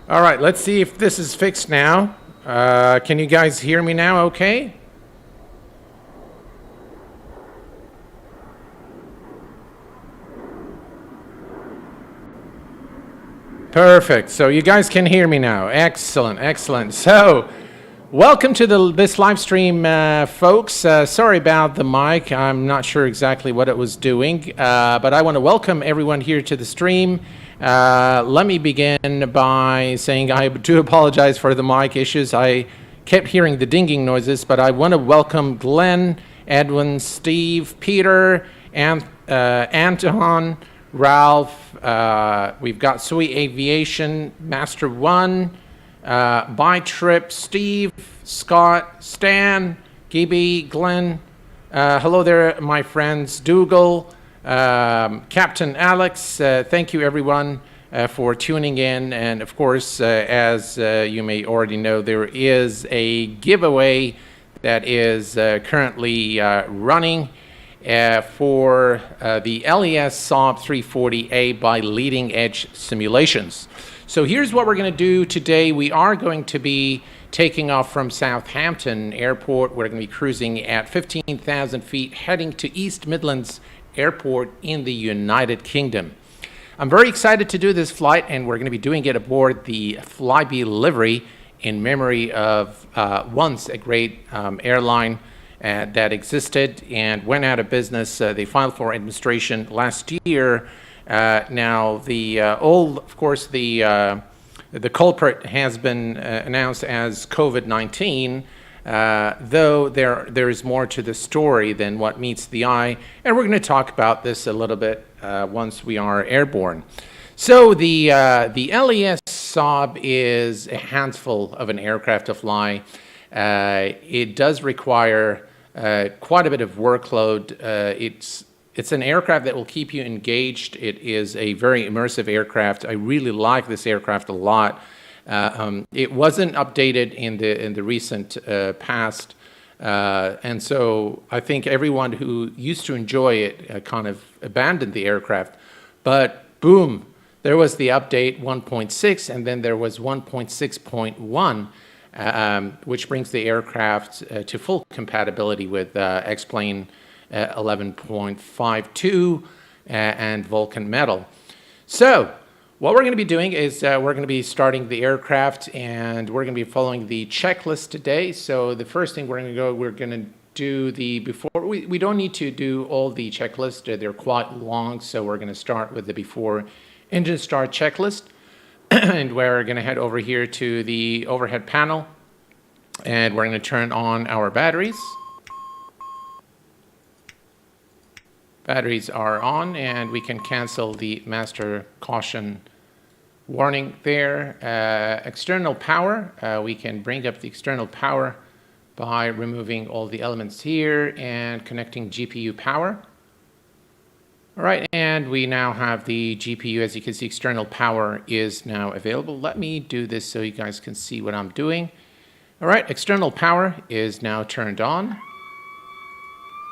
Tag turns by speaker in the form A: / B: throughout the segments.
A: All right, let's see if this is fixed now. Can you guys hear me now okay? Perfect. So you guys can hear me now. Excellent, excellent. So welcome to this live stream, folks. Sorry about the mic. I'm not sure exactly what it was doing, but I want to welcome everyone here to the stream. Let me begin by saying I do apologize for the mic issues. I kept hearing the dinging noises, but I want to welcome Glenn, Edwin, Steve, Peter, and Anton, Ralph. We've got Sui Aviation, Master One, By Trip, Steve, Scott, Stan, Gibby, Glenn. Hello there, my friends. Dougal. Captain Alex, thank you everyone for tuning in, and of course, as you may already know, there is a giveaway that is currently running for the LES SAAB 340A by Leading Edge Simulations. So here's what we're going to do today. We are going to be taking off from Southampton Airport. We're going to be cruising at 15,000 feet, heading to East Midlands Airport in the United Kingdom. I'm very excited to do this flight, and we're going to be doing it aboard the Flybe livery in memory of once a great airline that existed and went out of business. They filed for administration last year. Now, of course, the culprit has been announced as COVID-19. Though there is more to the story than what meets the eye, and we're going to talk about this a little bit once we are airborne. So the LES SAAB is a handful of an aircraft to fly. It does require quite a bit of workload. It's an aircraft that will keep you engaged. It is a very immersive aircraft. I really like this aircraft a lot. It wasn't updated in the recent past, and so I think everyone who used to enjoy it kind of abandoned the aircraft. But boom, there was the update 1.6, and then there was 1.6.1, which brings the aircraft to full compatibility with X-Plane 11.52 and Vulcan Metal. So what we're going to be doing is we're going to be starting the aircraft, and we're going to be following the checklist today. So the first thing we're going to do we don't need to do all the checklists. They're quite long, so we're going to start with the before engine start checklist. And we're going to head over here to the overhead panel, and we're going to turn on our batteries. Batteries are on, and we can cancel the master caution warning there. External power, we can bring up the external power by removing all the elements here and connecting GPU power. All right, and we now have the GPU. As you can see, external power is now available. Let me do this so you guys can see what I'm doing. All right, external power is now turned on.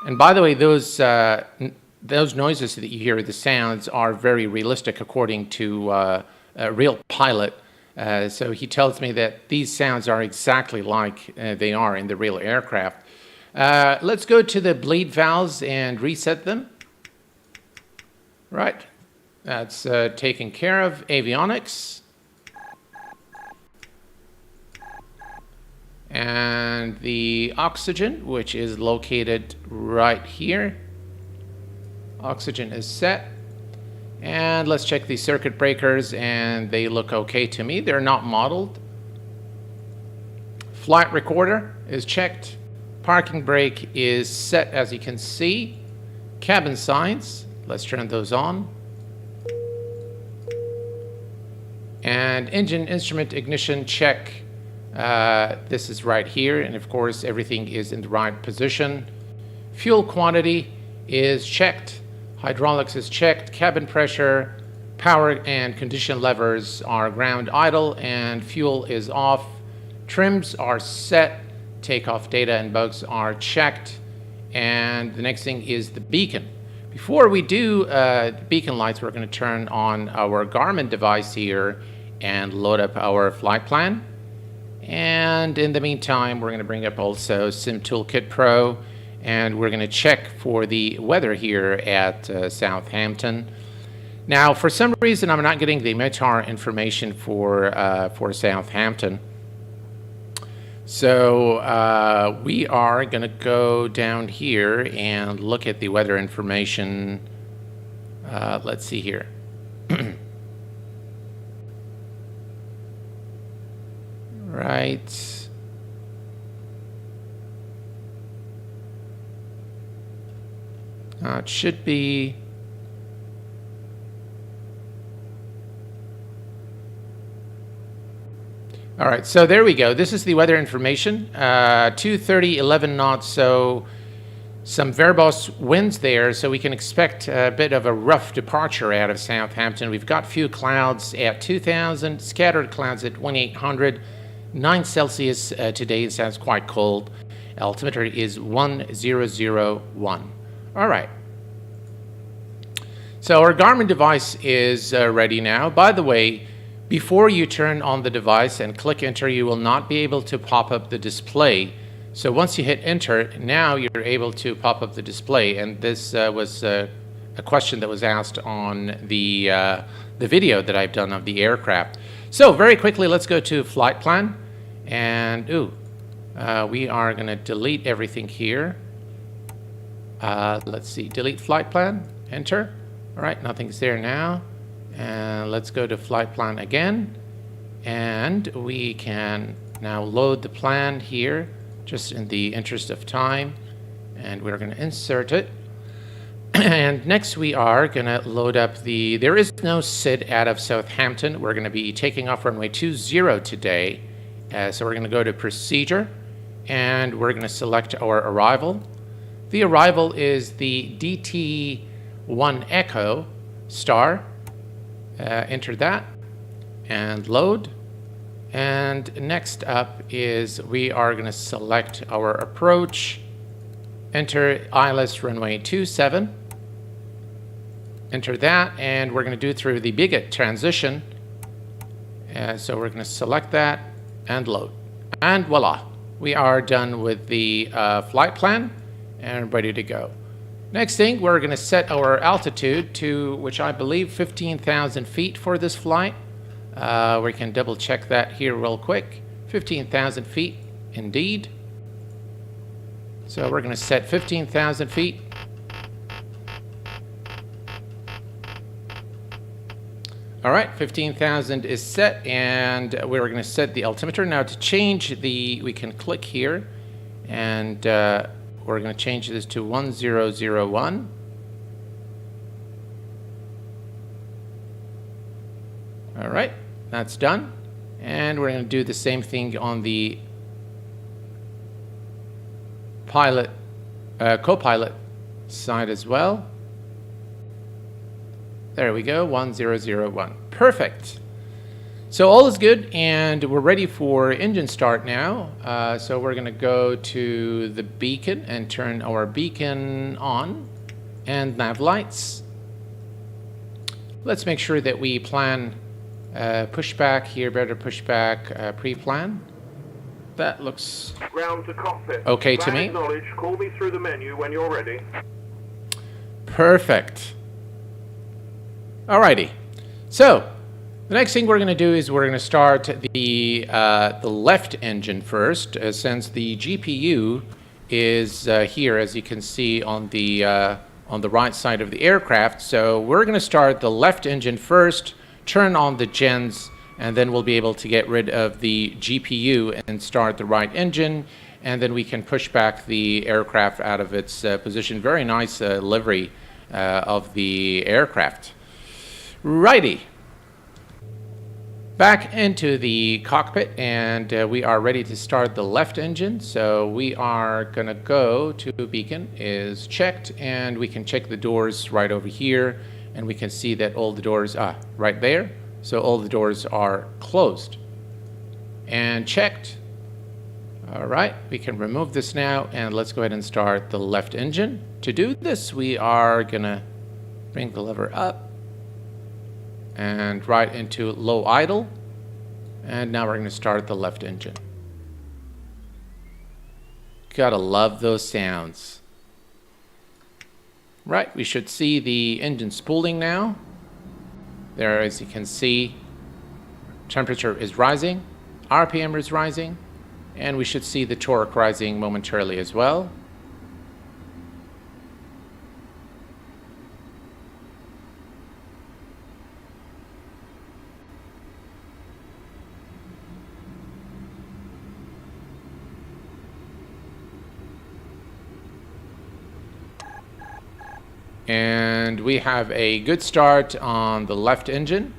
A: And by the way, those noises that you hear, the sounds, are very realistic according to a real pilot. So he tells me that these sounds are exactly like they are in the real aircraft. Let's go to the bleed valves and reset them. Right, that's taken care of. Avionics. And the oxygen, which is located right here. Oxygen is set. And let's check the circuit breakers, and they look okay to me. They're not modeled. Flight recorder is checked. Parking brake is set, as you can see. Cabin signs, let's turn those on. And engine instrument ignition check. This is right here, and of course everything is in the right position. Fuel quantity is checked. Hydraulics is checked. Cabin pressure, power and condition levers are ground idle, and fuel is off. Trims are set. Takeoff data and bugs are checked. And the next thing is the beacon. Before we do beacon lights, we're going to turn on our Garmin device here and load up our flight plan. And in the meantime, we're going to bring up also Sim Toolkit Pro, and we're going to check for the weather here at Southampton. Now, for some reason, I'm not getting the METAR information for Southampton. So we are going to go down here and look at the weather information. Let's see here. Right. It should be. All right, so there we go. This is the weather information. 2:30, 11 knots, so some verbose winds there, so we can expect a bit of a rough departure out of Southampton. We've got few clouds at 2,000, scattered clouds at 1,800, 9 Celsius today. It sounds quite cold. Altimeter is 1001. All right. So our Garmin device is ready now. By the way, before you turn on the device and click enter, you will not be able to pop up the display. So once you hit enter, now you're able to pop up the display. And this was a question that was asked on the video that I've done of the aircraft. So very quickly, let's go to flight plan. And we are going to delete everything here. Let's see, delete flight plan, enter. All right, nothing's there now. And let's go to flight plan again, and we can now load the plan here just in the interest of time, and we're going to insert it. And next we are going to load up there is no SID out of Southampton. We're going to be taking off runway 20 today, so we're going to go to procedure, and we're going to select our arrival. The arrival is the DT1 Echo star. Enter that and load. And next up is we are going to select our approach. Enter ILS runway 27. Enter that, and we're going to do it through the bigot transition. So we're going to select that and load. And voila, we are done with the flight plan and ready to go. Next thing, we're going to set our altitude to, which I believe, 15,000 feet for this flight. We can double check that here real quick. 15,000 feet, indeed. So we're going to set 15,000 feet. All right, 15,000 is set, and we're going to set the altimeter. Now to change we can click here, and we're going to change this to 1001. All right, that's done. And we're going to do the same thing on the co-pilot side as well. There we go, 1001. Perfect. So all is good, and we're ready for engine start now. So we're going to go to the beacon and turn our beacon on, and nav lights. Let's make sure that we plan pushback here, better pushback pre-plan. That looks
B: ground to cockpit.
A: Okay to me.
B: Acknowledge. Call me through the menu when you're ready.
A: Perfect. Alrighty. So the next thing we're going to do is we're going to start the left engine first, since the GPU is here, as you can see on the right side of the aircraft. So we're going to start the left engine first, turn on the gens, and then we'll be able to get rid of the GPU and start the right engine, and then we can push back the aircraft out of its position. Very nice livery of the aircraft. Righty. Back into the cockpit, and we are ready to start the left engine. So we are going to go to beacon is checked, and we can check the doors right over here, and we can see that all the doors are right there. So all the doors are closed and checked. All right, we can remove this now, and let's go ahead and start the left engine. To do this, we are gonna bring the lever up and right into low idle. And now we're gonna start the left engine. Gotta love those sounds. Right, we should see the engine spooling now. There, as you can see, temperature is rising, RPM is rising, and we should see the torque rising momentarily as well. And we have a good start on the left engine.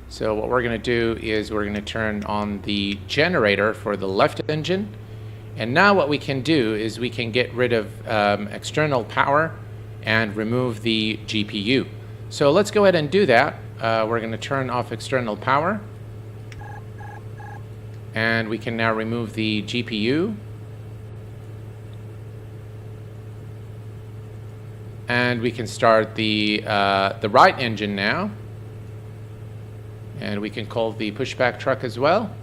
A: So what we're going to do is we're going to turn on the generator for the left engine. And now what we can do is we can get rid of external power and remove the GPU. So let's go ahead and do that. We're going to turn off external power. And we can now remove the GPU. And we can start the right engine now. And we can call the pushback truck as well.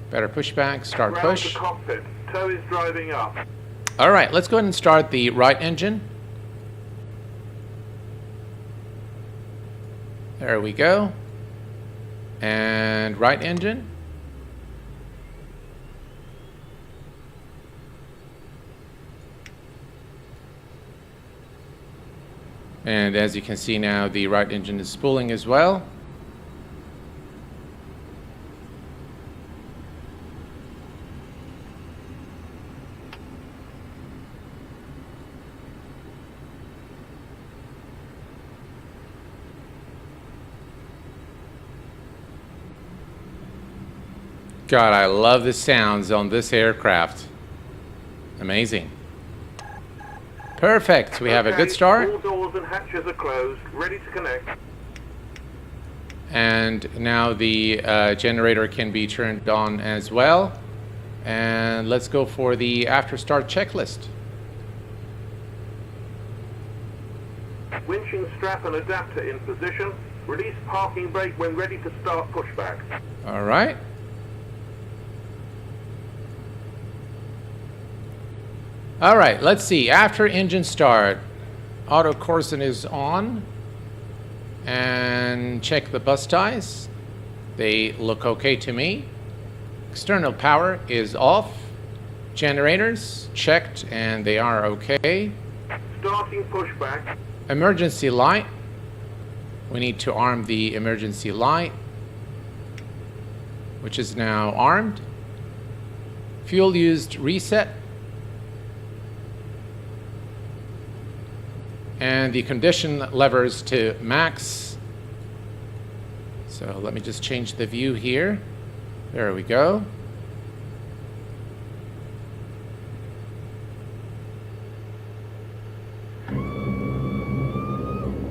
A: Better pushback, start
B: Round
A: push.
B: the cockpit. Tow is driving up.
A: All right, let's go ahead and start the right engine. There we go. And right engine. And as you can see now, the right engine is spooling as well. God, I love the sounds on this aircraft. Amazing. Perfect. We have a good start.
B: All doors and hatches are closed, ready to connect.
A: And now the generator can be turned on as well. And let's go for the after start checklist.
B: Winching strap and adapter in position. Release parking brake when ready to start pushback.
A: All right. All right, let's see. After engine start, auto Corsair is on. And check the bus ties. They look okay to me. External power is off. Generators checked and they are okay.
B: Starting pushback.
A: Emergency light. We need to arm the emergency light, which is now armed. Fuel used reset. And the condition levers to max. So let me just change the view here. There we go.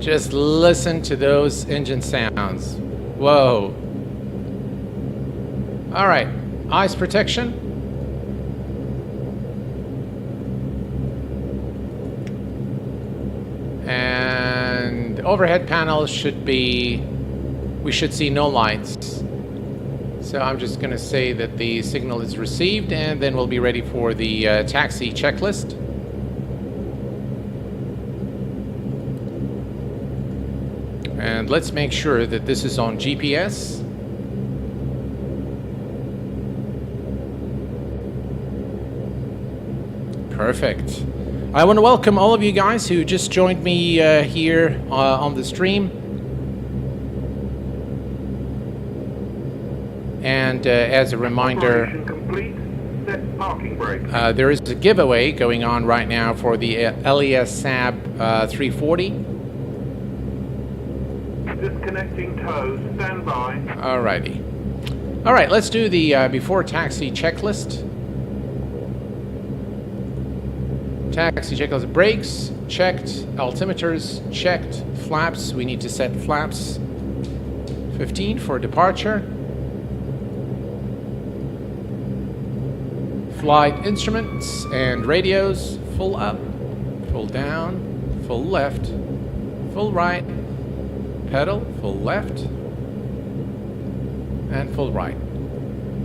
A: Just listen to those engine sounds. Whoa. All right, ice protection. And overhead panels should be, we should see no lights. So I'm just going to say that the signal is received, and then we'll be ready for the taxi checklist. And let's make sure that this is on GPS. Perfect. I want to welcome all of you guys who just joined me here on the stream. And as a reminder,
B: Operation complete. Set parking brake.
A: there is a giveaway going on right now for the LES SAAB 340.
B: Disconnecting tows. Stand by.
A: Alrighty. All right, let's do the before taxi checklist. Taxi checklist. Brakes checked, altimeters checked, flaps, we need to set flaps 15 for departure. Flight instruments and radios, full up, full down, full left, full right, pedal, full left, and full right.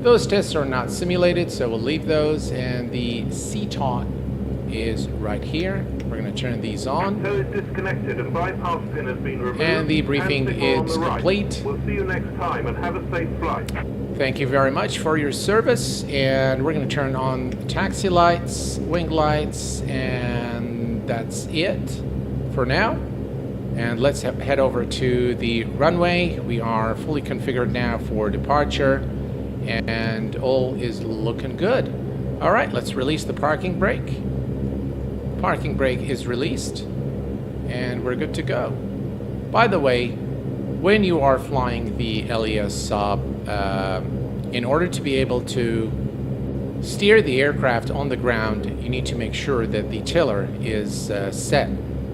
A: Those tests are not simulated, so we'll leave those, and the CTOT is right here. We're going to turn these on.
B: So is disconnected and bypass pin has been removed.
A: And the briefing is complete.
B: We'll see you next time and have a safe flight.
A: Thank you very much for your service, and we're going to turn on taxi lights, wing lights, and that's it for now. And let's head over to the runway. We are fully configured now for departure, and all is looking good. All right, let's release the parking brake. Parking brake is released, and we're good to go. By the way, when you are flying the LES SAAB, in order to be able to steer the aircraft on the ground, you need to make sure that the tiller is set.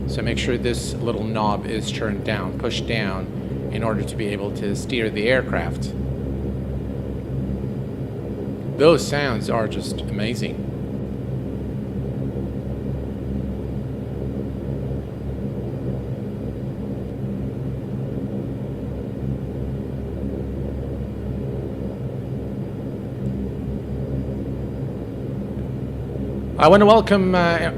A: So make sure this little knob is turned down, pushed down, in order to be able to steer the aircraft. Those sounds are just amazing. I want to welcome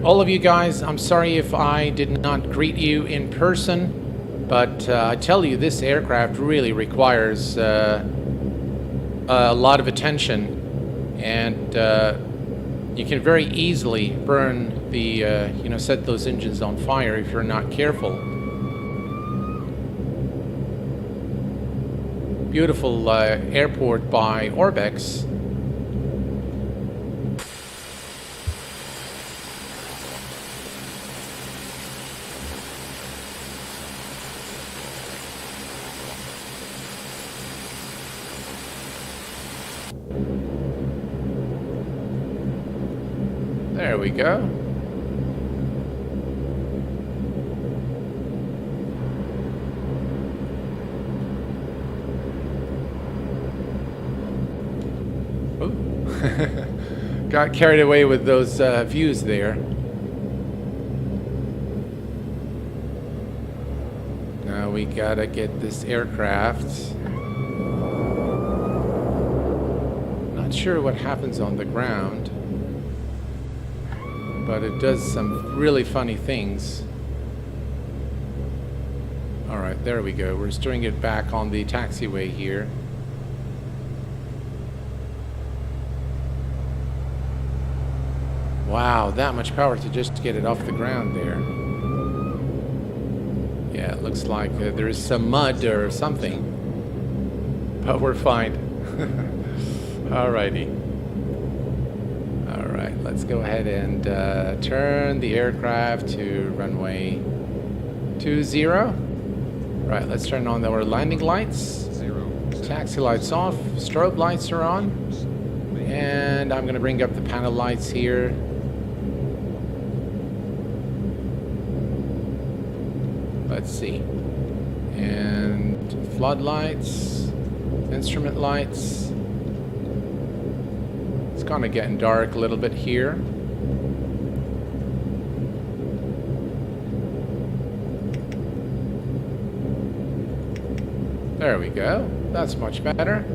A: all of you guys. I'm sorry if I did not greet you in person, but I tell you, this aircraft really requires a lot of attention, and you can very easily burn the, set those engines on fire if you're not careful. Beautiful airport by Orbex. There we go. Ooh. Got carried away with those views there. Now we gotta get this aircraft. Not sure what happens on the ground, but it does some really funny things. All right, there we go. We're steering it back on the taxiway here. Wow, that much power to just get it off the ground there. Yeah, it looks like there is some mud or something, but we're fine. Alrighty. Alright, let's go ahead and turn the aircraft to runway 20. Right, let's turn on our landing lights. Taxi lights off, strobe lights are on, and I'm going to bring up the panel lights here. Let's see. And floodlights, instrument lights. It's kind of getting dark a little bit here. There we go. That's much better.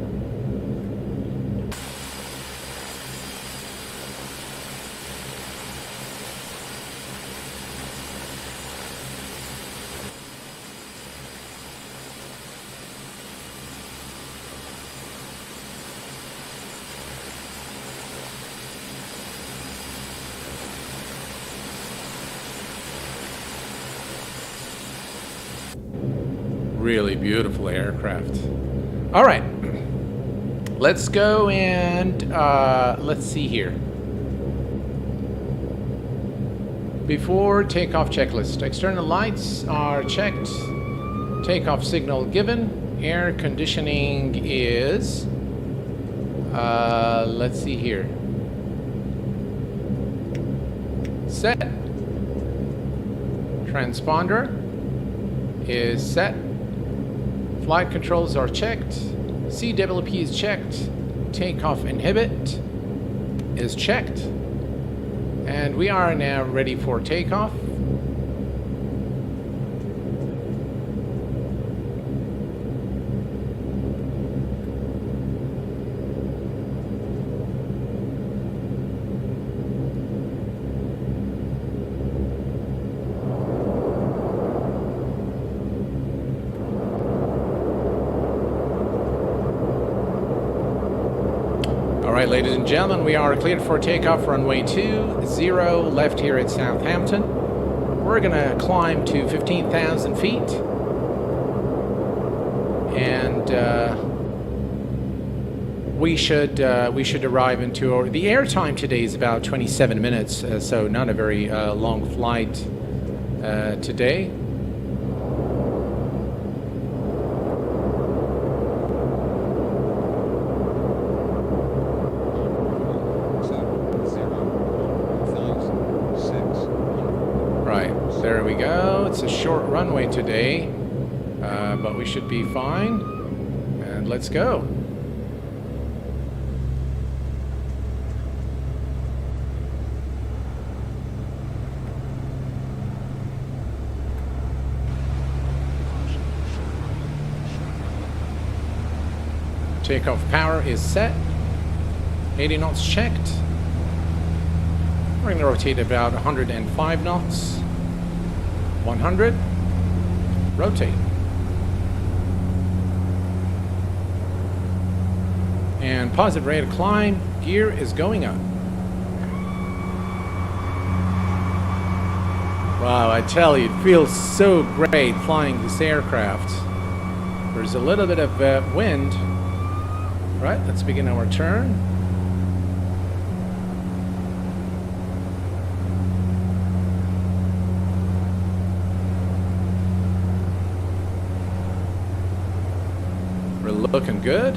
A: Really beautiful aircraft. All right, let's go and let's see here. Before takeoff checklist, external lights are checked. Takeoff signal given. Air conditioning is, let's see here, set. Transponder is set. Flight controls are checked. CWP is checked. Takeoff inhibit is checked. And we are now ready for takeoff. All right, ladies and gentlemen, we are cleared for takeoff, runway 20, left here at Southampton. We're gonna climb to 15,000 feet. And we should arrive into, the air time today is about 27 minutes, so not a very long flight today. There we go. It's a short runway today, but we should be fine. And let's go. Takeoff power is set. 80 knots checked. We're going to rotate about 105 knots. 100, rotate. And positive rate of climb, gear is going up. Wow, I tell you, it feels so great flying this aircraft. There's a little bit of wind. Right, let's begin our turn. Looking good.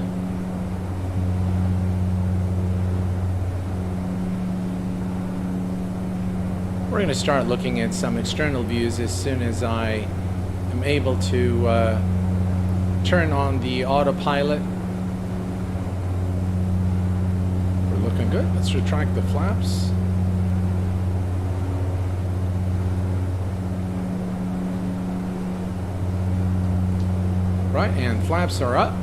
A: We're going to start looking at some external views as soon as I am able to turn on the autopilot. We're looking good. Let's retract the flaps. Right, and flaps are up.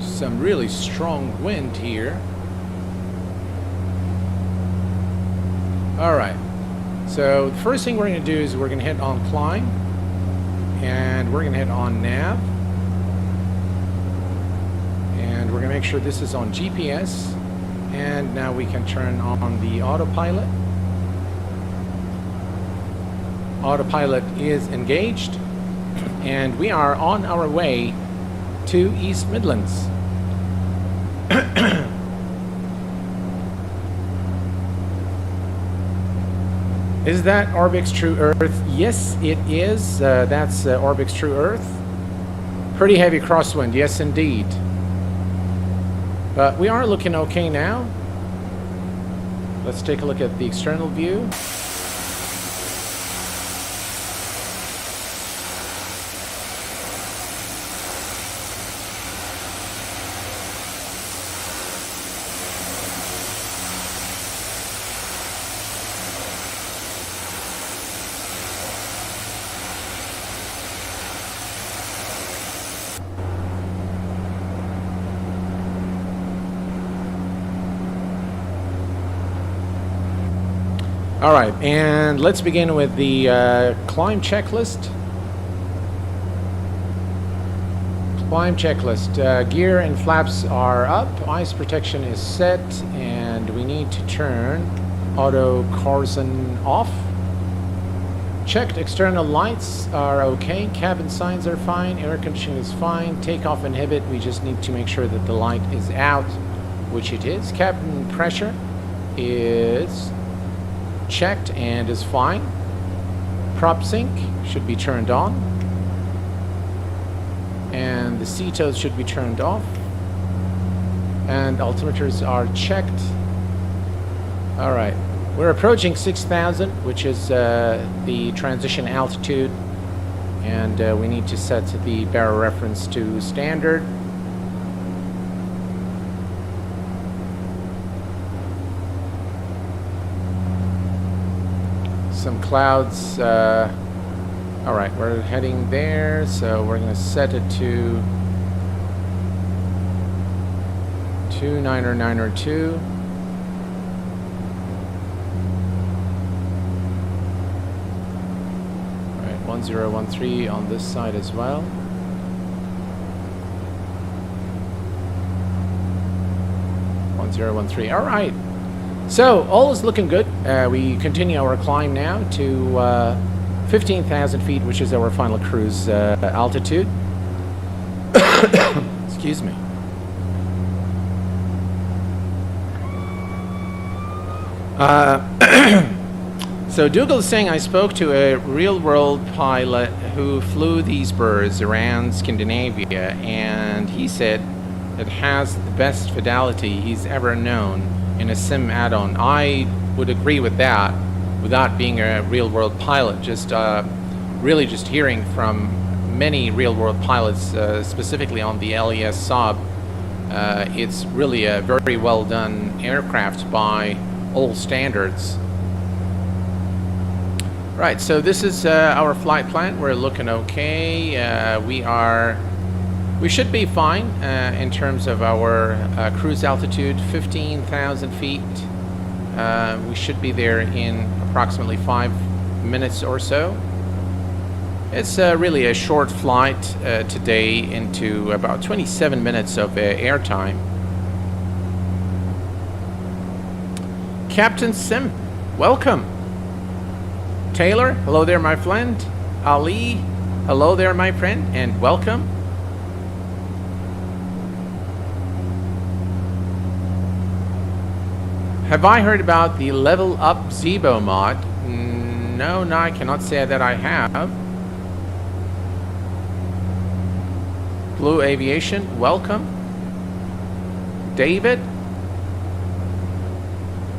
A: Some really strong wind here. All right, so the first thing we're going to do is we're going to hit on climb, and we're going to hit on nav, and we're going to make sure this is on GPS, and now we can turn on the autopilot. Autopilot is engaged, and we are on our way to East Midlands. Is that Orbix True Earth? Yes, it is. That's Orbix True Earth. Pretty heavy crosswind, yes indeed. But we are looking okay now. Let's take a look at the external view. All right, and let's begin with the climb checklist. Climb checklist. Gear and flaps are up. Ice protection is set, and we need to turn auto Corsair off. Checked external lights are okay. Cabin signs are fine. Air conditioning is fine. Takeoff inhibit. We just need to make sure that the light is out, which it is. Cabin pressure is checked and is fine. Prop sync should be turned on, and the CTOs should be turned off, and altimeters are checked. All right, we're approaching 6,000, which is the transition altitude, and we need to set the barrel reference to standard. some clouds. All right, we're heading there, so we're going to set it to 29902. All right, 1013 on this side as well. All right, so all is looking good. We continue our climb now to 15,000 feet, which is our final cruise altitude. Excuse me. So Dougal is saying I spoke to a real-world pilot who flew these birds around Scandinavia, and he said it has the best fidelity he's ever known in a sim add-on. I would agree with that without being a real-world pilot, just really just hearing from many real-world pilots, specifically on the LES SAAB. It's really a very well-done aircraft by all standards. Right, so this is our flight plan. We're looking okay. We should be fine in terms of our cruise altitude, 15,000 feet. We should be there in approximately 5 minutes or so. It's really a short flight today into about 27 minutes of air time. Captain Sim, welcome. Taylor, hello there, my friend. Ali, hello there, my friend, and welcome. Have I heard about the Level Up Zebo mod? No, I cannot say that I have. Blue Aviation, welcome. David?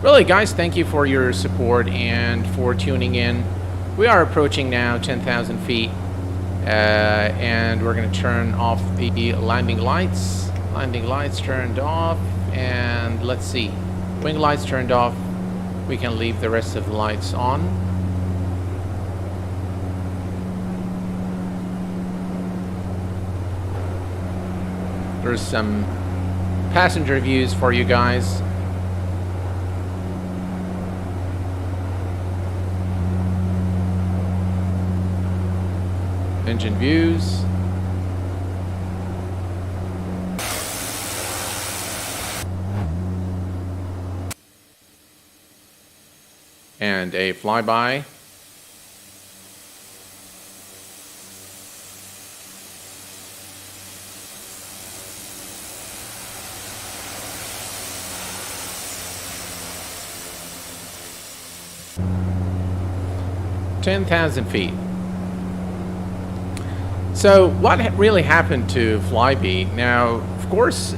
A: Really, guys, thank you for your support and for tuning in. We are approaching now 10,000 feet, and we're going to turn off the landing lights. Landing lights turned off, and let's see. Wing lights turned off. We can leave the rest of the lights on. There's some passenger views for you guys. Engine views. And a flyby. (10,000 feet). So what really happened to Flybe? Now, of course,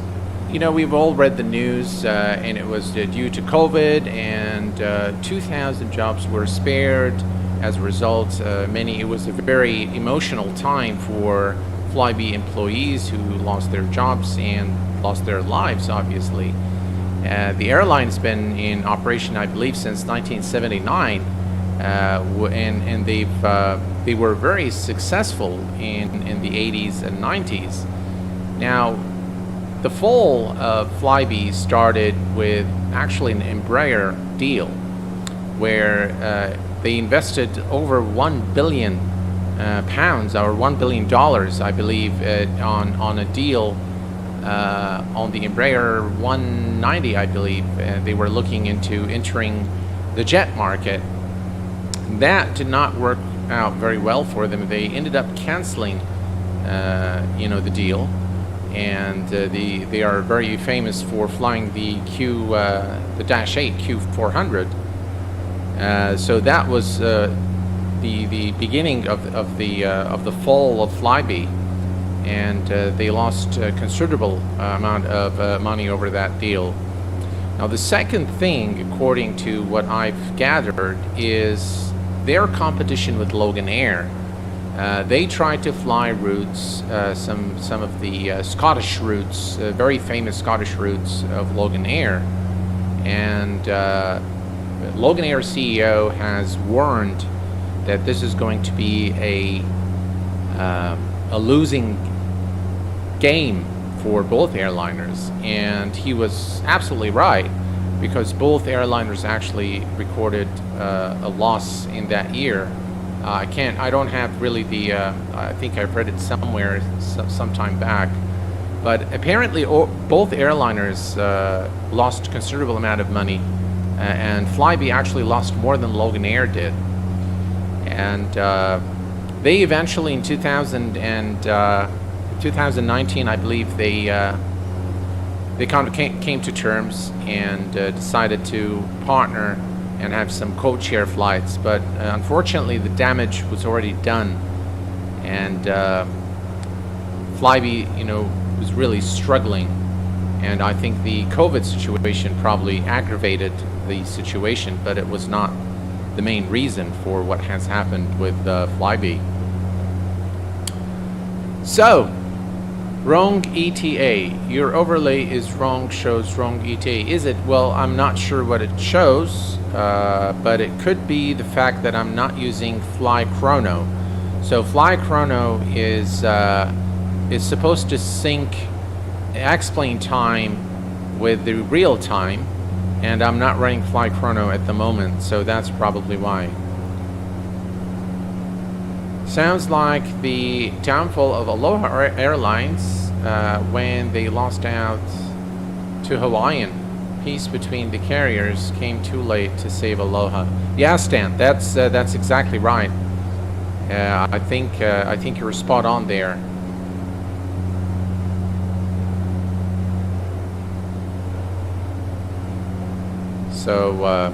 A: you know, we've all read the news, and it was due to COVID, and 2,000 jobs were spared as a result. It was a very emotional time for Flybe employees who lost their jobs and lost their lives, obviously. The airline's been in operation, I believe, since 1979, and they were very successful in the 80s and 90s. Now, the fall of Flybe started with actually an Embraer deal where they invested over £1 billion or $1 billion, I believe, on a deal on the Embraer 190, I believe. They were looking into entering the jet market. That did not work out very well for them. They ended up canceling, the deal. And they are very famous for flying the Dash 8 Q400. So that was the beginning of the fall of Flybe, and they lost a considerable amount of money over that deal. Now, the second thing, according to what I've gathered, is their competition with Logan Air. They tried to fly routes, some of the Scottish routes, very famous Scottish routes of Logan Air, and Loganair CEO has warned that this is going to be a losing game for both airliners, and he was absolutely right, because both airliners actually recorded a loss in that year. I don't have really the, I think I've read it somewhere some time back, but apparently both airliners lost considerable amount of money, and Flybe actually lost more than Loganair did. And they eventually in 2019, I believe, they kind of came to terms and decided to partner and have some code-share flights. But unfortunately, the damage was already done, and Flybe, was really struggling. And I think the COVID situation probably aggravated the situation, but it was not the main reason for what has happened with Flybe. So, wrong ETA. Your overlay is wrong, shows wrong ETA. Is it? Well, I'm not sure what it shows, but it could be the fact that I'm not using Fly Chrono. So Fly Chrono is supposed to sync X-plane time with the real time, and I'm not running Fly Chrono at the moment, so that's probably why. Sounds like the downfall of Aloha Airlines when they lost out to Hawaiian. Peace between the carriers came too late to save Aloha. Yeah, Stan, that's exactly right. I think you're spot on there. So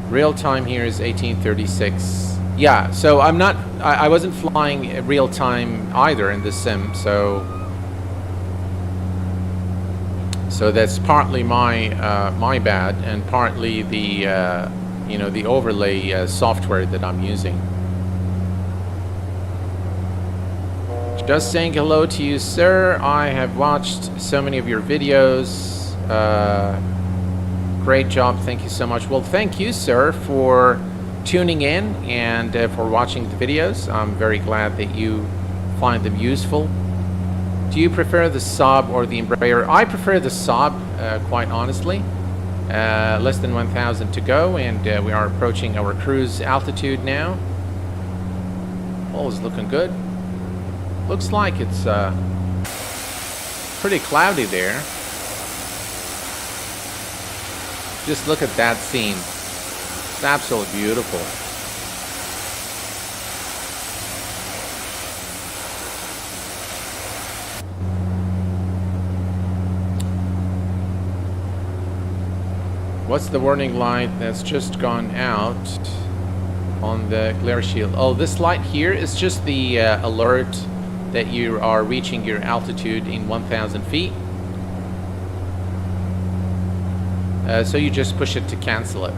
A: real time here is 1836. Yeah, so I wasn't flying real time either in the sim, so that's partly my bad, and partly the the overlay software that I'm using. Just saying hello to you, sir. I have watched so many of your videos. Great job, thank you so much. Well, thank you, sir, for tuning in and for watching the videos. I'm very glad that you find them useful. Do you prefer the Saab or the Embraer? I prefer the Saab, quite honestly. Less than 1,000 to go, and we are approaching our cruise altitude now. All is looking good. Looks like it's pretty cloudy there. Just look at that scene. It's absolutely beautiful. What's the warning light that's just gone out on the glare shield? Oh, this light here is just the alert that you are reaching your altitude in 1,000 feet. So you just push it to cancel it.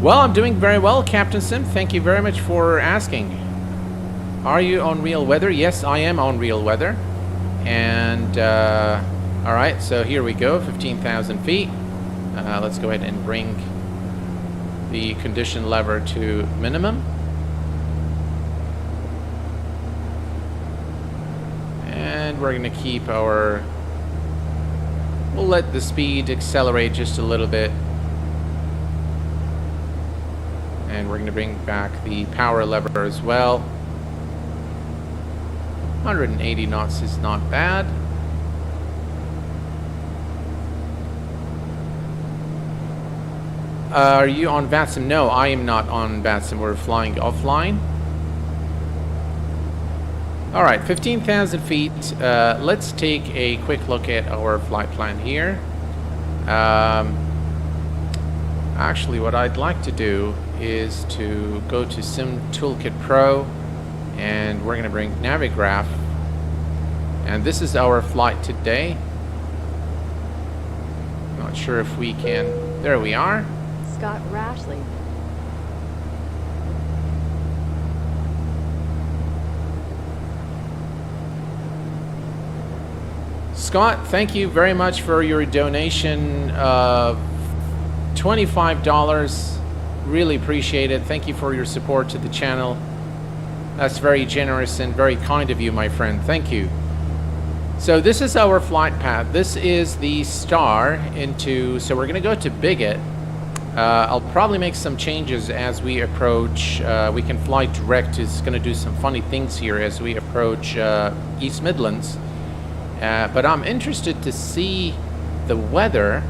A: Well, I'm doing very well, Captain Sim. Thank you very much for asking. Are you on real weather? Yes, I am on real weather. And all right, so here we go, 15,000 feet. Let's go ahead and bring the condition lever to minimum. And we're going to keep our... We'll let the speed accelerate just a little bit. And we're going to bring back the power lever as well. 180 knots is not bad. Are you on VATSIM? No, I am not on VATSIM. We're flying offline. All right, 15,000 feet. Let's take a quick look at our flight plan here. Actually, what I'd like to do is to go to Sim Toolkit Pro, and we're going to bring Navigraph. And this is our flight today. Not sure if we can... There we are.
C: Scott Rashley.
A: Scott, thank you very much for your donation of $25. Really appreciate it. Thank you for your support to the channel. That's very generous and very kind of you, my friend. Thank you. So this is our flight path. This is the star into, so we're going to go to Bigot. I'll probably make some changes as we approach. We can fly direct. It's going to do some funny things here as we approach East Midlands. But I'm interested to see the weather.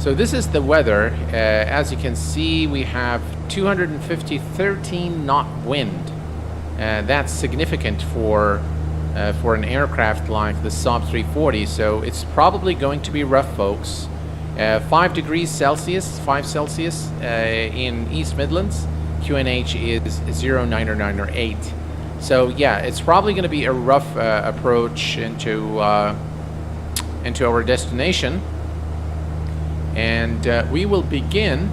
A: So this is the weather. As you can see, we have 250, 13 knot wind. That's significant for an aircraft like the SAAB 340. So it's probably going to be rough, folks. 5 degrees Celsius, 5 Celsius in East Midlands. QNH is 099 So yeah, it's probably going to be a rough approach into our destination. And we will begin,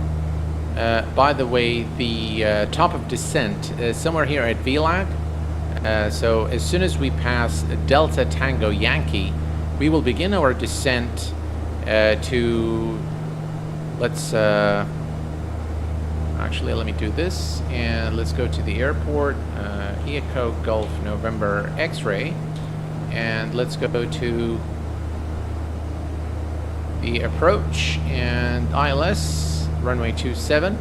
A: by the way, the top of descent somewhere here at VLAG. So as soon as we pass Delta Tango Yankee, we will begin our descent to, let's, actually let me do this, and let's go to the airport, Echo Golf November X-Ray, and let's go to the approach and ILS runway 27.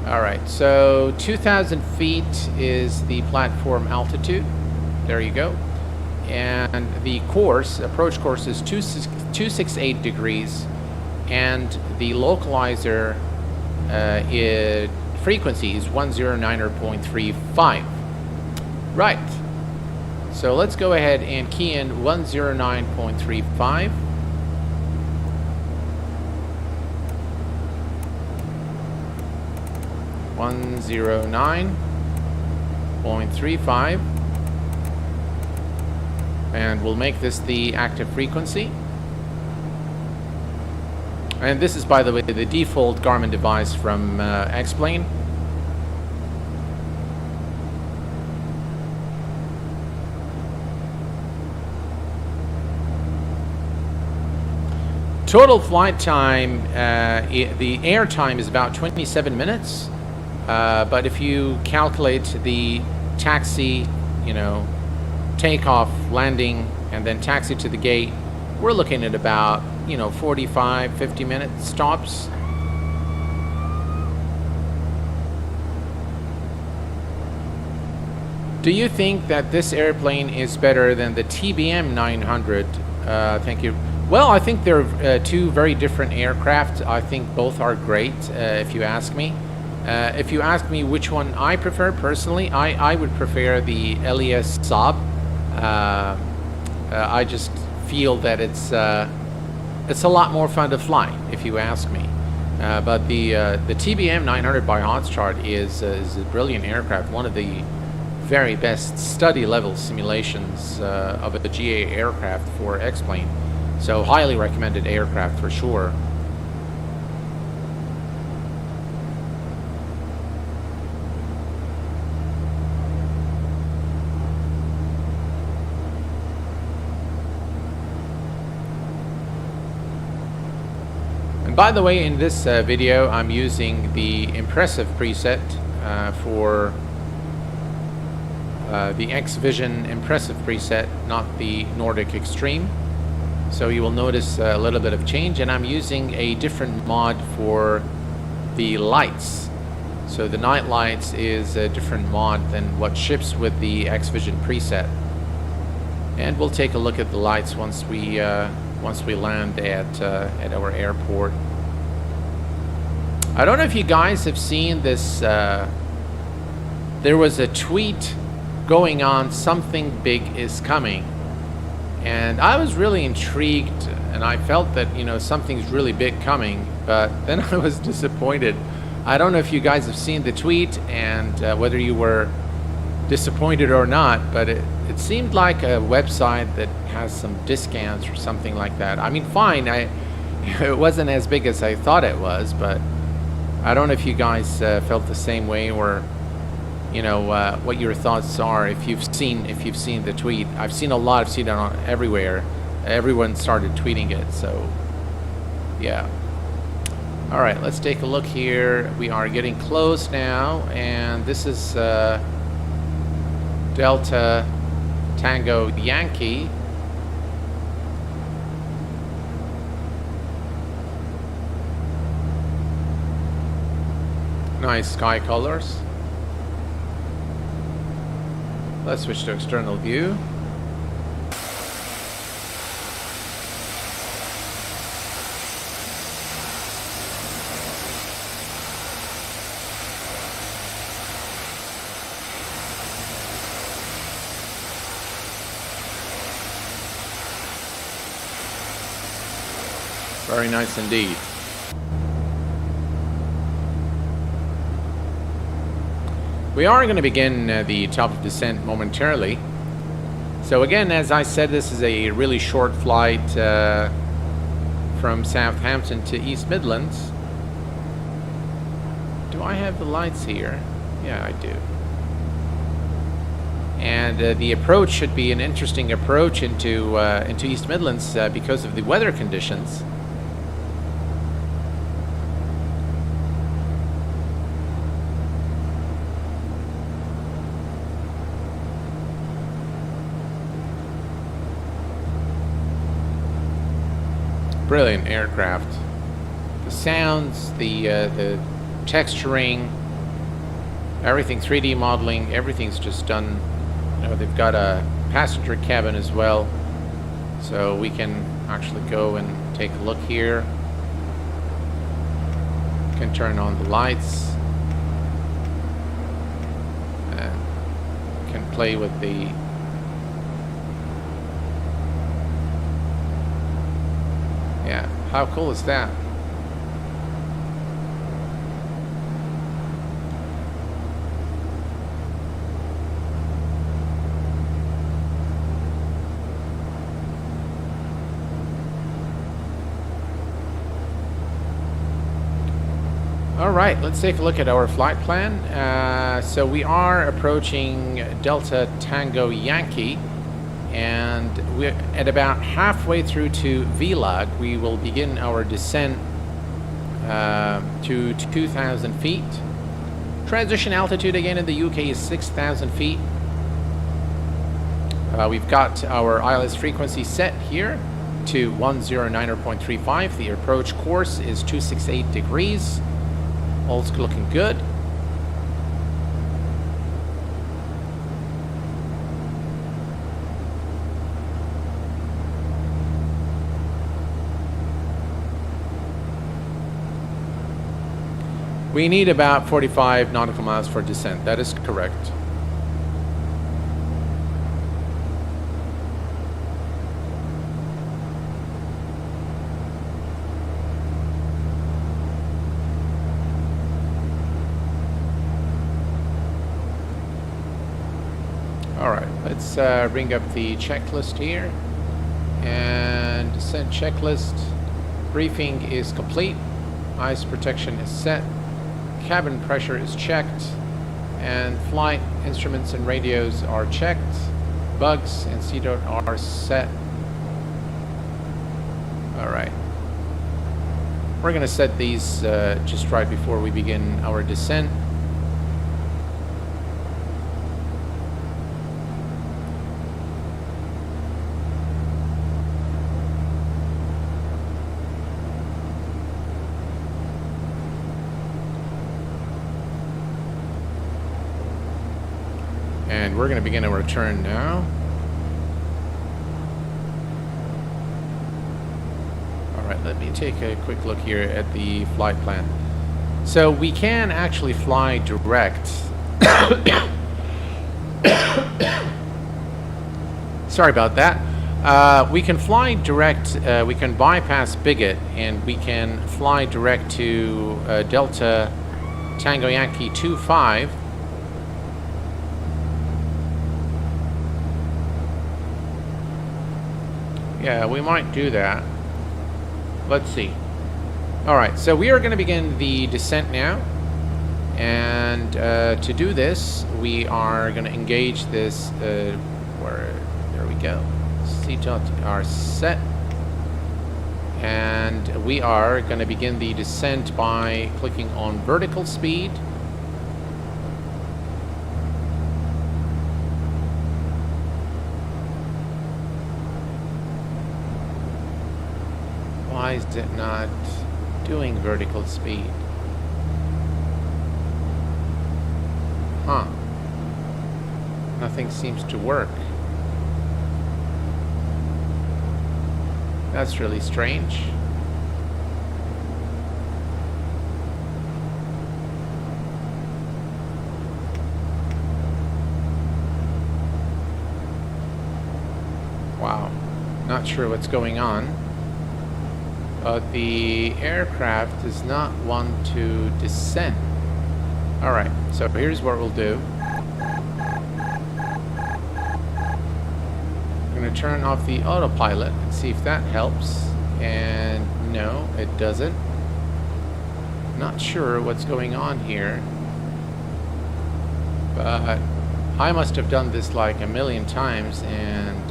A: All right, so 2,000 feet is the platform altitude. There you go. And the course, approach course, is 268 degrees, and the localizer frequency is 109.35. Right. So let's go ahead and key in 109.35. .35, and we'll make this the active frequency. And this is, by the way, the default Garmin device from X-Plane. Total flight time, the air time is about 27 minutes. But if you calculate the taxi, you know, takeoff, landing, and then taxi to the gate, we're looking at about, you know, 45, 50 minute stops. Do you think that this airplane is better than the TBM 900? Thank you. Well, I think they're two very different aircraft. I think both are great, if you ask me. If you ask me which one I prefer personally, I would prefer the LES SAAB. I just feel that it's a lot more fun to fly, if you ask me. But the TBM 900 by Hotchart is a brilliant aircraft, one of the very best study level simulations of a GA aircraft for X-Plane. So highly recommended aircraft for sure. By the way, in this video, I'm using the Impressive preset for the X-Vision Impressive preset, not the Nordic Extreme. So you will notice a little bit of change, and I'm using a different mod for the lights. So the night lights is a different mod than what ships with the X-Vision preset. And we'll take a look at the lights once we land at our airport. I don't know if you guys have seen this. There was a tweet going on, something big is coming, and I was really intrigued, and I felt that, you know, something's really big coming, but then I was disappointed. I don't know if you guys have seen the tweet and whether you were disappointed or not, but it seemed like a website that has some discounts or something like that. I mean, fine, it wasn't as big as I thought it was, but I don't know if you guys felt the same way, or you know, what your thoughts are if you've seen the tweet. I've seen a lot. I've seen it on everywhere. Everyone started tweeting it. So yeah. All right, let's take a look here. We are getting close now, and this is Delta Tango Yankee. Nice sky colors. Let's switch to external view. Very nice indeed. We are going to begin the top of descent momentarily. So again, as I said, this is a really short flight from Southampton to East Midlands. Do I have the lights here? Yeah, I do. And the approach should be an interesting approach into East Midlands because of the weather conditions. Brilliant aircraft. The sounds, the texturing, everything, 3D modeling, everything's just done. You know, they've got a passenger cabin as well, so we can actually go and take a look here. Can turn on the lights. Can play with the how cool is that? All right, let's take a look at our flight plan. So we are approaching Delta Tango Yankee, and we're at about halfway through to VLAG. We will begin our descent to 2,000 feet. Transition altitude again in the UK is 6,000 feet. We've got our ILS frequency set here to 109.35. The approach course is 268 degrees. All's looking good. We need about 45 nautical miles for descent. That is correct. All right, let's bring up the checklist here. And descent checklist. Briefing is complete. Ice protection is set. Cabin pressure is checked, and flight instruments and radios are checked. Bugs and CDOT are set. All right. We're going to set these just right before we begin our descent. And we're going to begin our turn now. All right, let me take a quick look here at the flight plan. So we can actually fly direct. Sorry about that. We can fly direct. We can bypass Bigot, and we can fly direct to Delta Tango Yankee 25. Yeah, we might do that. Let's see. All right, so we are going to begin the descent now. And to do this, we are going to engage this, there we go, CTOT are set. And we are going to begin the descent by clicking on vertical speed. Why is it not doing vertical speed? Huh. Nothing seems to work. That's really strange. Wow. Not sure what's going on. But the aircraft does not want to descend. Alright, so here's what we'll do. I'm going to turn off the autopilot and see if that helps. And no, it doesn't. Not sure what's going on here. But I must have done this like a million times and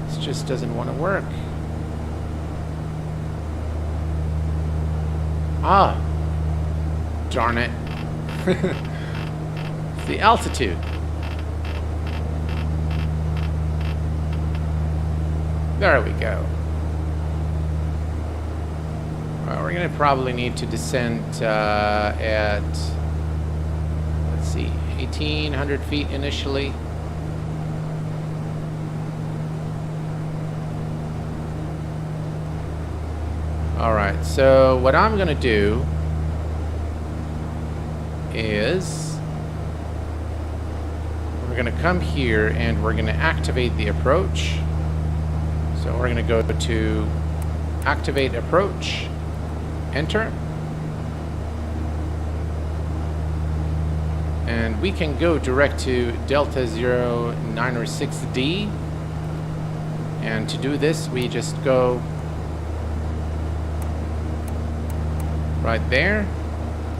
A: this just doesn't want to work. Ah, darn it. It's the altitude. There we go. Well, we're going to probably need to descend at, let's see, 1,800 feet initially. Alright, so what I'm going to do is we're going to come here and we're going to activate the approach. So we're going to go to activate approach, enter, and we can go direct to Delta 0906D. And to do this, we just go right there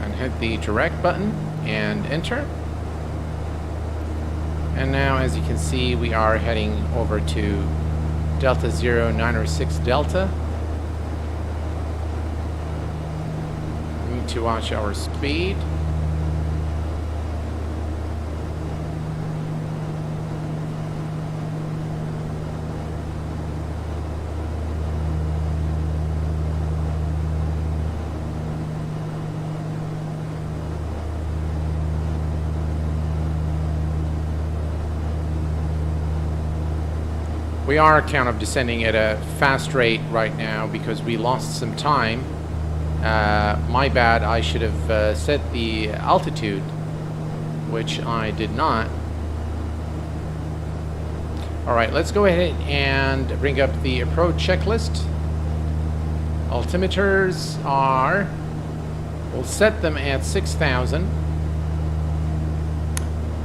A: and hit the direct button and enter. And now, as you can see, we are heading over to Delta 0906 Delta. We need to watch our speed. We are kind of descending at a fast rate right now because we lost some time. My bad, I should have set the altitude, which I did not. Alright, let's go ahead and bring up the approach checklist. Altimeters are, we'll set them at 6,000.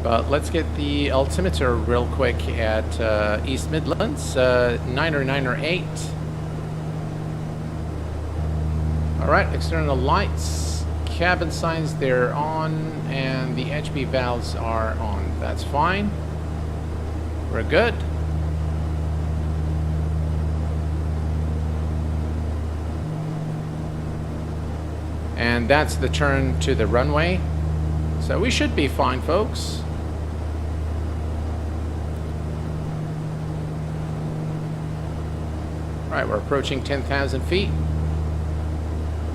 A: But let's get the altimeter real quick at East Midlands, 90908. Alright, external lights, cabin signs, they're on, and the HB valves are on. That's fine. We're good. And that's the turn to the runway. So we should be fine, folks. Right, we're approaching 10,000 feet.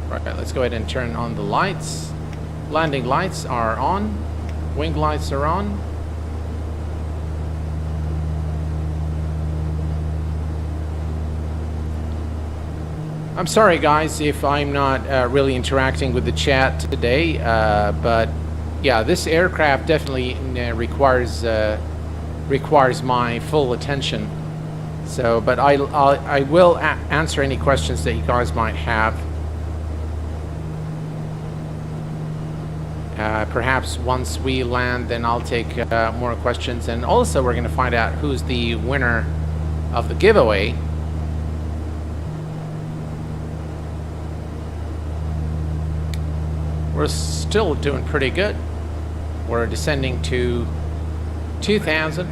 A: Right, let's go ahead and turn on the lights. Landing lights are on. Wing lights are on. I'm sorry, guys, if I'm not really interacting with the chat today, but yeah, this aircraft definitely requires my full attention. So, but I will answer any questions that you guys might have. Perhaps once we land, then I'll take more questions. And also, we're going to find out who's the winner of the giveaway. We're still doing pretty good. We're descending to 2,000,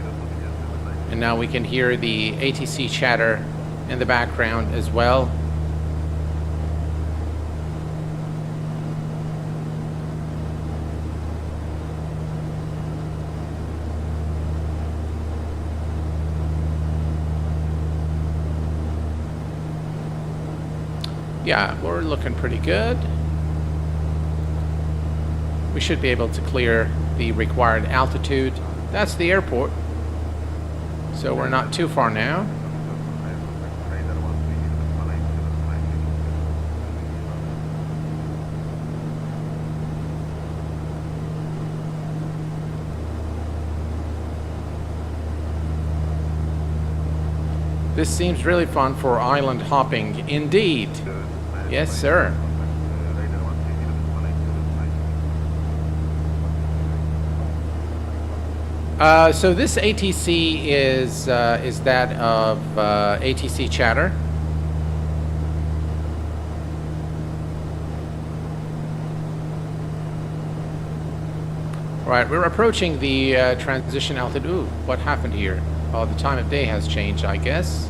A: and now we can hear the ATC chatter in the background as well. Yeah, we're looking pretty good. We should be able to clear the required altitude. That's the airport. So we're not too far now. This seems really fun for island hopping. Indeed. Yes, sir. So this ATC is that of ATC chatter. Right, we're approaching the transition altitude. Ooh, what happened here? Oh, the time of day has changed, I guess.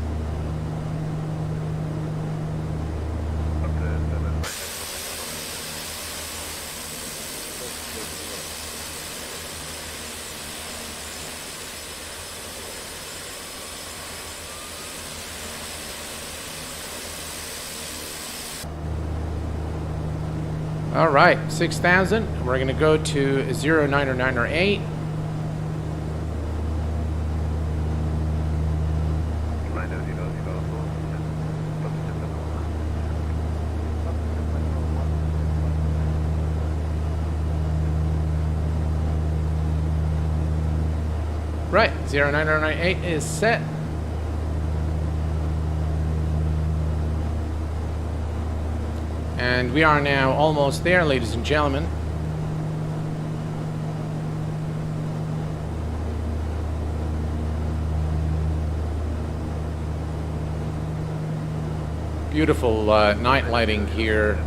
A: All right, 6,000. We're going to go to 090908. Right, 090908 is set. And we are now almost there, ladies and gentlemen. Beautiful night lighting here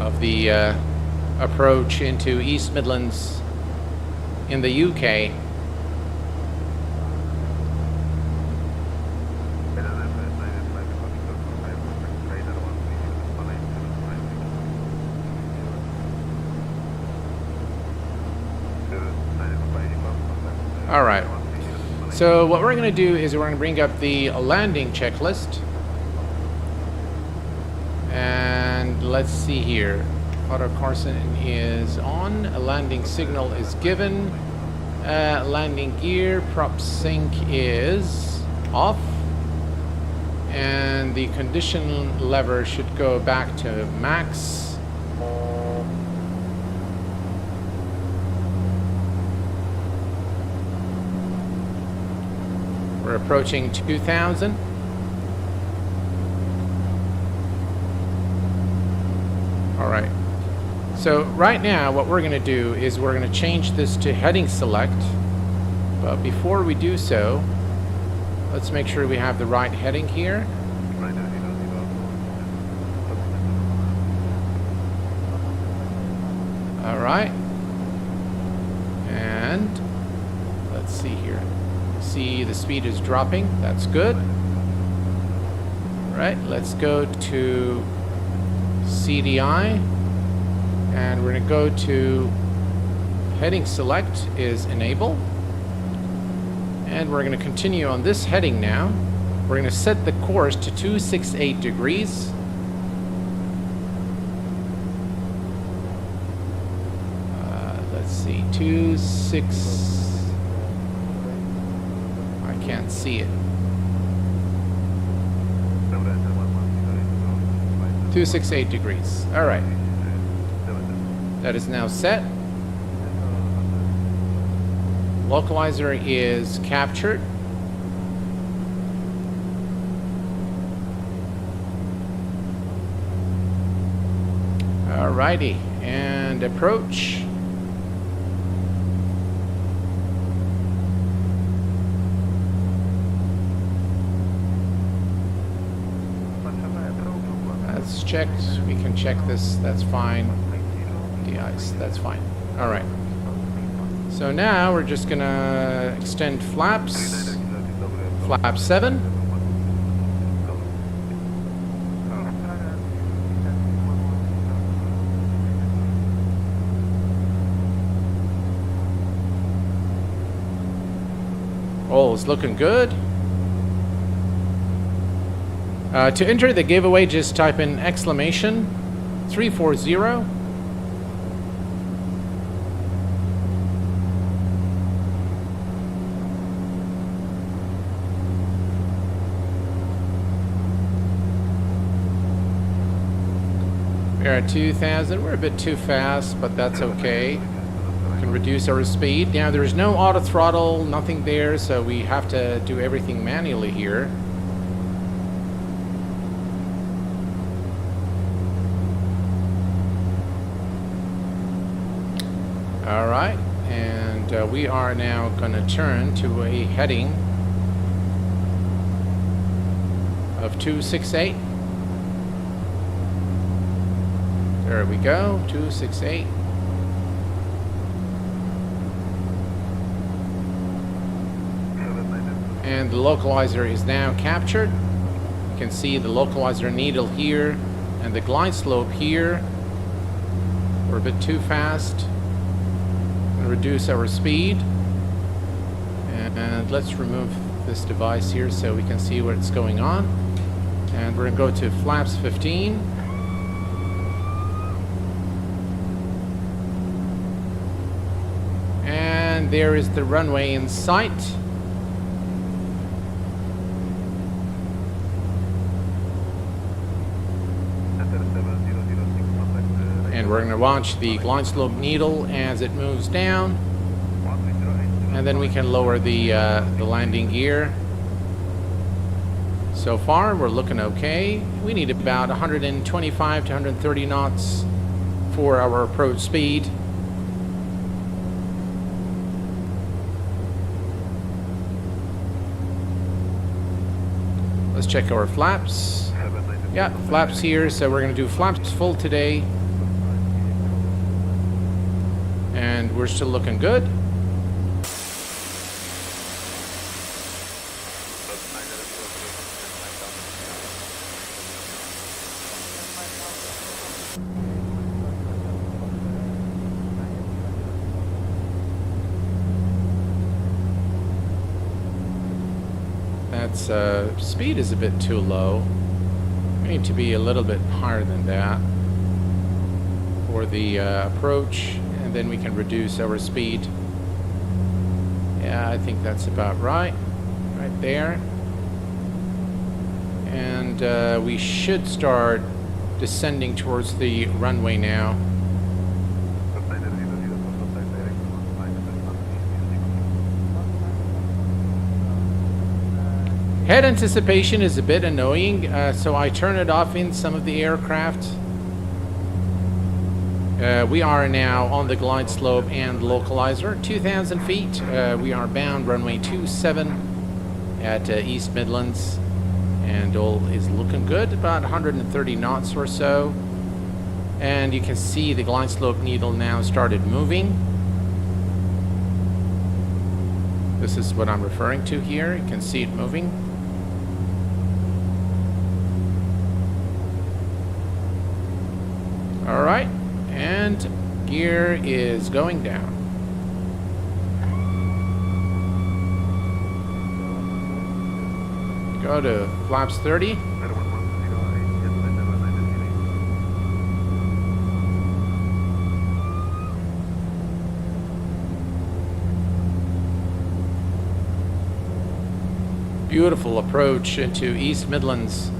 A: of the approach into East Midlands in the UK. All right. So what we're going to do is we're going to bring up the landing checklist. And let's see here. Auto Carson is on. A landing signal is given. Landing gear, prop sync is off. And the condition lever should go back to max. We're approaching 2,000. All right. So right now, what we're going to do is we're going to change this to heading select. But before we do so, let's make sure we have the right heading here. All right. And let's see here. See the speed is dropping. That's good. All right. Let's go to CDI. And we're going to go to heading select is enable. And we're going to continue on this heading now. We're going to set the course to 268 degrees. Let's see, 26. I can't see it. 268 degrees. All right. That is now set. Localizer is captured. Alrighty, and approach. That's checked. We can check this. That's fine. De-ice. That's fine. All right. So now we're just gonna extend flaps. Flap 7. All is looking good. To enter the giveaway, just type in exclamation 340. We're at 2,000. We're a bit too fast, but that's okay. We can reduce our speed. Now there's no auto throttle, nothing there, so we have to do everything manually here. All right, and we are now going to turn to a heading of 268. There we go, 268. And the localizer is now captured. You can see the localizer needle here and the glide slope here. We're a bit too fast. Reduce our speed, and let's remove this device here so we can see what's going on. And we're going to go to flaps 15. And there is the runway in sight. And we're going to watch the glide slope needle as it moves down, and then we can lower the landing gear. So far we're looking okay. We need about 125 to 130 knots for our approach speed. Let's check our flaps. Yeah, flaps here, so we're going to do flaps full today. And we're still looking good. That's speed is a bit too low. We need to be a little bit higher than that for the approach. And then we can reduce our speed. Yeah, I think that's about right there. And we should start descending towards the runway now. Head anticipation is a bit annoying, so I turn it off in some of the aircraft. We are now on the glide slope and localizer, 2,000 feet. We are bound runway 27 at East Midlands, and all is looking good, about 130 knots or so. And you can see the glide slope needle now started moving. This is what I'm referring to here. You can see it moving. All right. And gear is going down. Go to flaps 30. Beautiful approach into East Midlands.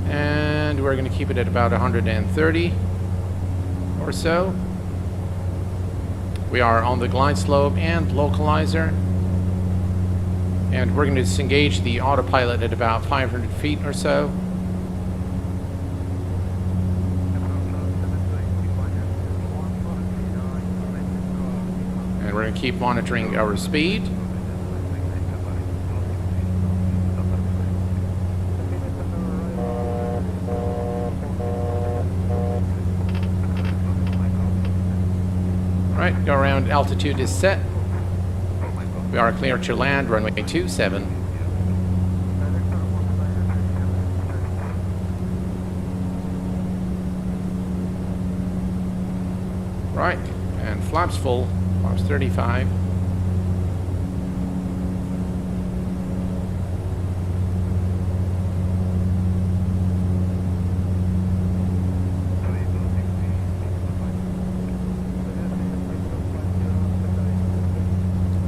A: And we're going to keep it at about 130 or so. We are on the glide slope and localizer. And we're going to disengage the autopilot at about 500 feet or so. And we're going to keep monitoring our speed. go around, altitude is set. We are clear to land, runway 27. Right, and flaps full, flaps 35.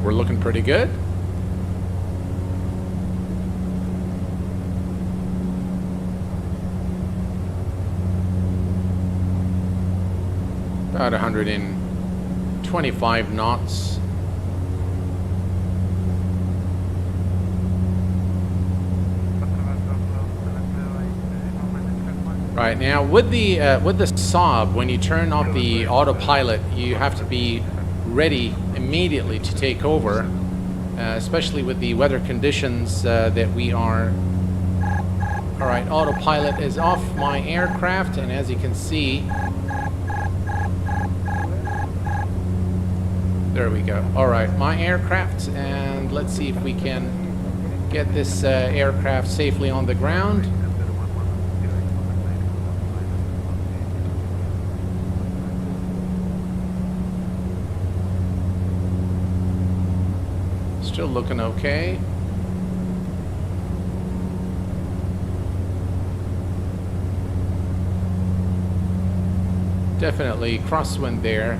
A: We're looking pretty good. About 125 knots. Right now, with the SAAB, when you turn off the autopilot, you have to be ready immediately to take over, especially with the weather conditions that we are. All right, autopilot is off my aircraft, and as you can see, there we go. All right, my aircraft, and let's see if we can get this aircraft safely on the ground. Still looking okay. Definitely crosswind there.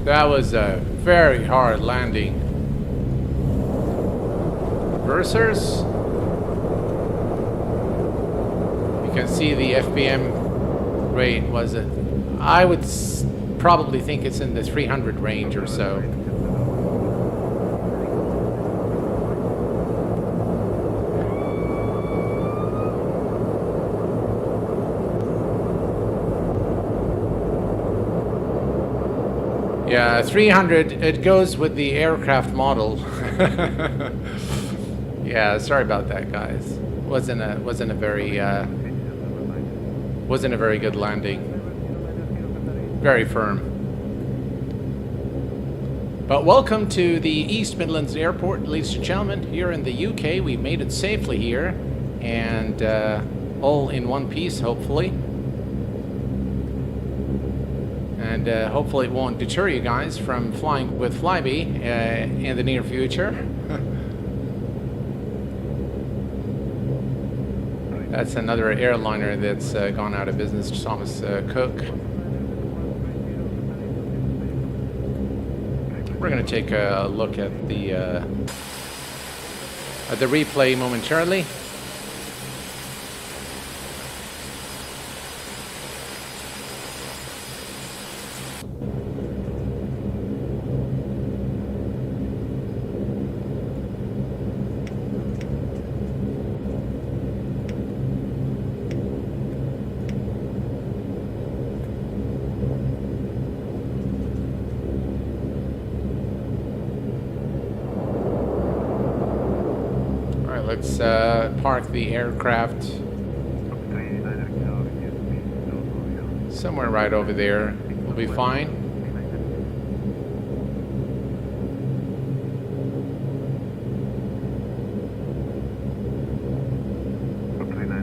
A: That was a very hard landing. Reversers. You can see the FPM rate was it. I would probably think it's in the 300 range or so. Yeah, 300, it goes with the aircraft model. Yeah, sorry about that, guys. Wasn't a very good landing. Very firm. But welcome to the East Midlands Airport, ladies and gentlemen. Here in the UK, we made it safely here, and all in one piece, hopefully. And hopefully it won't deter you guys from flying with Flybe in the near future. That's another airliner that's gone out of business, Thomas Cook. We're going to take a look at the replay momentarily. Let's park the aircraft somewhere right over there. We'll be fine.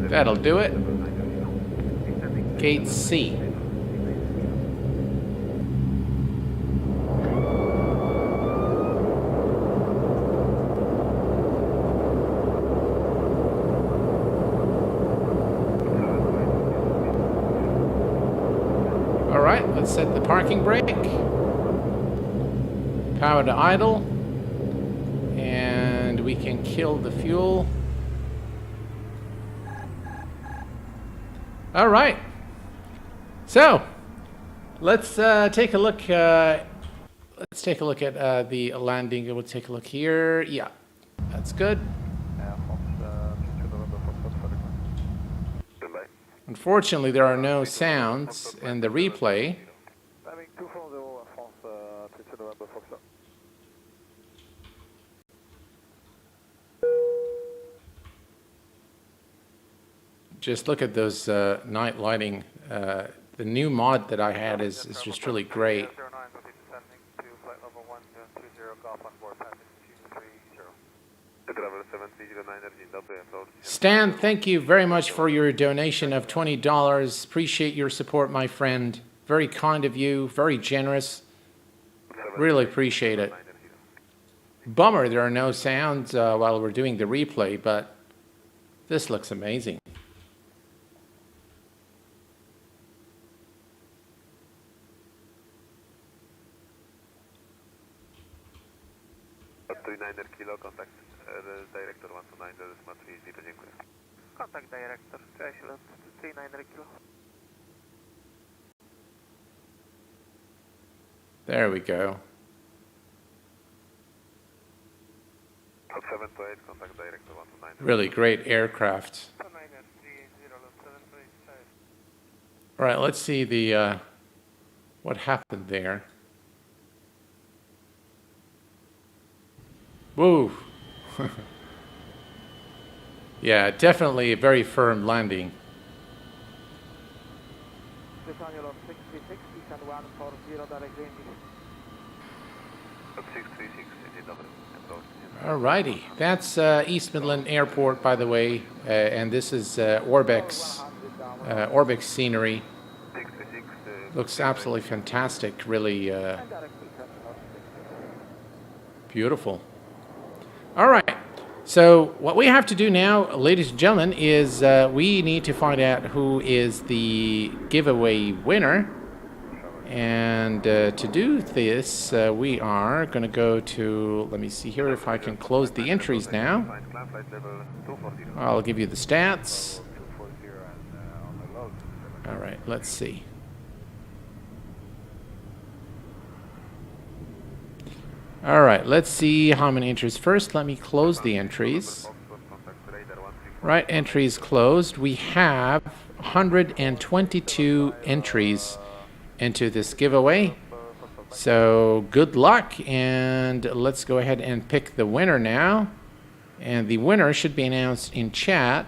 A: That'll do it. Gate C. Let's set the parking brake, power to idle, and we can kill the fuel. All right, So let's take a look. Let's take a look at the landing. We'll take a look here. Yeah, that's good. Unfortunately, there are no sounds in the replay. Just look at those night lighting. The new mod that I had is just really great. Stan, thank you very much for your donation of $20. Appreciate your support, my friend. Very kind of you, very generous. Really appreciate it. Bummer there are no sounds while we're doing the replay, but this looks amazing.
B: Kilo, contact director 129, decimal 30, dziękuję. Contact director, 39 kilo.
A: There we go.
B: 728, contact director 129.
A: Really great aircraft. All right, let's see the what happened there. Woo! Yeah, definitely a very firm landing. Alrighty, that's East Midlands Airport, by the way, and this is Orbex scenery. Looks absolutely fantastic, really beautiful. All right, so what we have to do now, ladies and gentlemen, is we need to find out who is the giveaway winner. And to do this, we are going to go to, let me see here if I can close the entries now. I'll give you the stats. All right, let's see. All right, let's see how many entries. First, let me close the entries. Right, entries closed. We have 122 entries into this giveaway. So good luck, and let's go ahead and pick the winner now. And the winner should be announced in chat.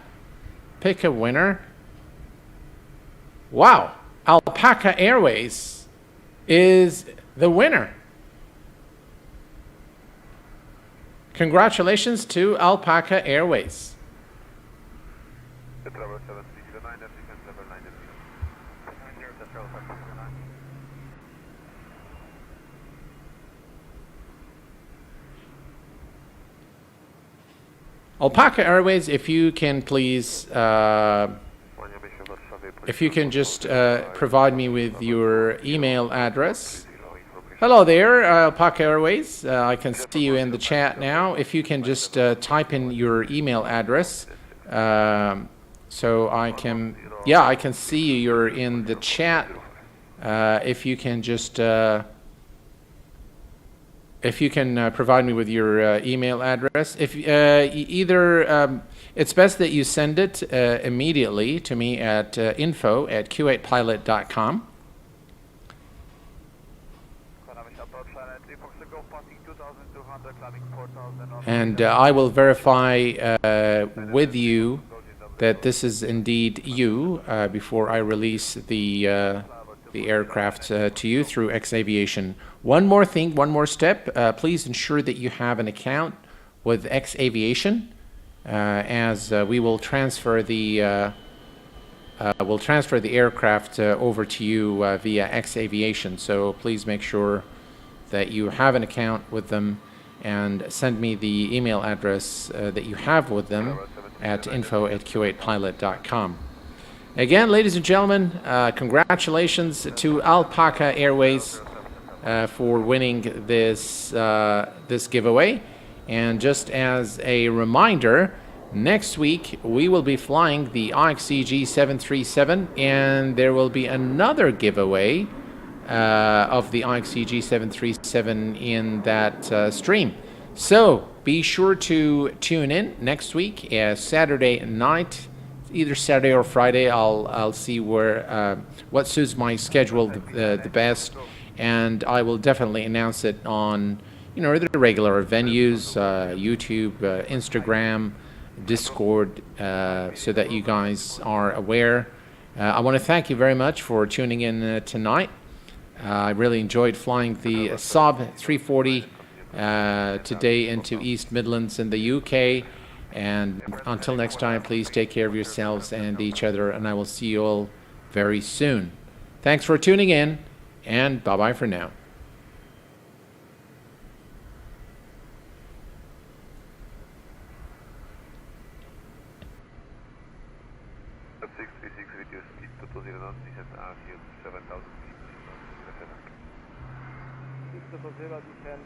A: Pick a winner. Wow, Alpaca Airways is the winner. Congratulations to Alpaca Airways. Alpaca Airways, if you can please, if you can just provide me with your email address. Hello there, Alpaca Airways. I can see you in the chat now. If you can just type in your email address, so I can, yeah, I can see you. You're in the chat. If you can just, if you can provide me with your email address. If either, it's best that you send it immediately to me at info@q8pilot.com. And I will verify with you that this is indeed you before I release the aircraft to you through X Aviation. One more thing, one more step. Please ensure that you have an account with X Aviation, as we will transfer the aircraft over to you via X Aviation. So please make sure that you have an account with them, and send me the email address that you have with them at info@q8pilot.com. Again, ladies and gentlemen, congratulations to Alpaca Airways for winning this this giveaway. And just as a reminder, Next week, we will be flying the IXEG 737, and there will be another giveaway of the IXEG 737 in that stream. So be sure to tune in next week, Saturday night, either Saturday or Friday. I'll see where what suits my schedule the best, and I will definitely announce it on the regular venues, YouTube, Instagram, Discord, so that you guys are aware. I want to thank you very much for tuning in tonight. I really enjoyed flying the SAAB 340 today into East Midlands in the UK. And until next time, please take care of yourselves and each other, and I will see you all very soon. Thanks for tuning in, and bye-bye for now.
B: To 0 descent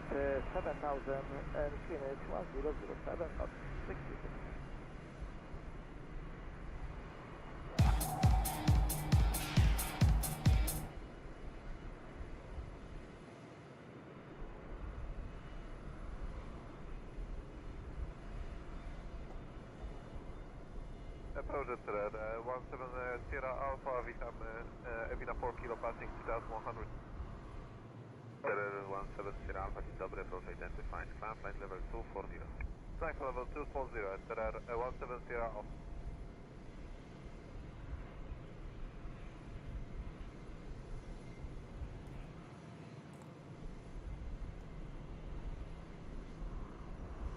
B: 7000 and finish 1007 knots, 66. Approach at 17 Sierra Alpha, witamy Ewina 4 kilo passing 2100. 17 Sierra Alpha, dzień dobry, approach identified, climb flight level 240. Climb level 240, SRR 17 Sierra Alpha.